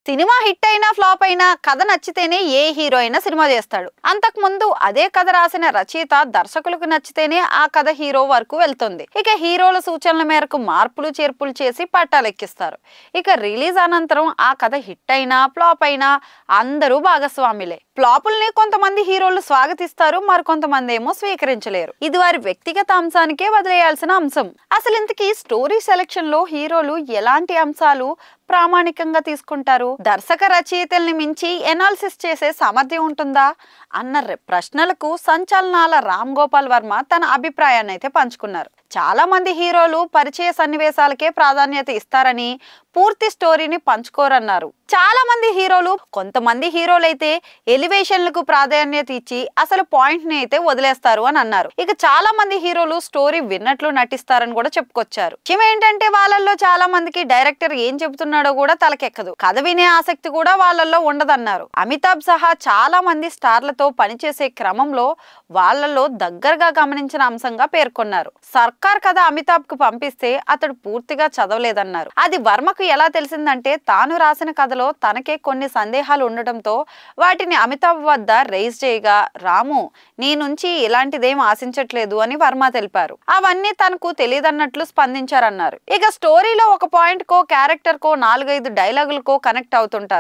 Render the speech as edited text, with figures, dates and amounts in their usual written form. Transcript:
Cinema hit అయినా flop అయినా కథ నచ్చితేనే ఏ హీరో అయినా సినిమా చేస్తాడు. అంతకు ముందు అదే కథ రాసిన రచయిత దర్శకులకు నచ్చితేనే ఆ కథ హీరో వరకు వెళ్తుంది. ఇక హీరోల సూచనల మేరకు మార్పులు చేర్పులు చేసి పట్టాలెక్కిస్తారు. ఇక రిలీజ్ అనంతరం ఆ కథ హిట్ అయినా ఫ్లాప్ అయినా అందరూ భాగస్వామిలే. ఫ్లాపుల్ని కొంతమంది హీరోలు స్వాగతిస్తారు, మరికొంతమంది ఏమో స్వీకరించలేరు. ఇది వారి వ్యక్తిగత అంశానికే వదిలేయాల్సిన అంశం. అసలు ఇంతకీ స్టోరీ సెలెక్షన్ లో హీరోలు ఎలాంటి అంశాలు ప్రామాణికంగా తీసుకుంటారు? దర్శక రచయితల్ని మించి ఎనాలిసిస్ చేసే సామర్థ్యం ఉంటుందా అన్న ప్రశ్నలకు సంచలనాల రామ్ గోపాల్ వర్మ తన అభిప్రాయాన్ని అయితే పంచుకున్నారు. చాలా మంది హీరోలు పరిచయ సన్నివేశాలకే ప్రాధాన్యత ఇస్తారని, పూర్తి స్టోరీని పంచుకోరన్నారు. చాలా మంది హీరోలు కొంతమంది హీరోలైతే ఎలివేషన్లకు ప్రాధాన్యత ఇచ్చి అసలు పాయింట్ ని అయితే వదిలేస్తారు అని అన్నారు. ఇక చాలా మంది హీరోలు స్టోరీ విన్నట్లు నటిస్తారని కూడా చెప్పుకొచ్చారు. విషయం ఏంటంటే వాళ్ళల్లో చాలా మందికి డైరెక్టర్ ఏం చెబుతున్నాడో కూడా తలకెక్కదు, కథ వినే ఆసక్తి కూడా వాళ్ళల్లో ఉండదన్నారు. అమితాబ్ సహా చాలా మంది స్టార్లతో పనిచేసే క్రమంలో వాళ్ళలో దగ్గరగా గమనించిన అంశంగా పేర్కొన్నారు. సర్కార్ కథ అమితాబ్ కు పంపిస్తే అతడు పూర్తిగా చదవలేదన్నారు. అది వర్మకు ఎలా తెలిసిందంటే తాను రాసిన కథలో తనకే కొన్ని సందేహాలు ఉండటంతో వాటిని అమితాబ్ వద్ద రైజ్ చేయగా, రాము నీ నుంచి ఇలాంటిదేం ఆశించట్లేదు అని వర్మ తెలిపారు. అవన్నీ తనకు తెలియదన్నట్లు స్పందించారన్నారు. ఇక స్టోరీలో ఒక పాయింట్ కో, క్యారెక్టర్ కో, 4-5 డైలాగులకో కనెక్ట్ అవుతుంటారు.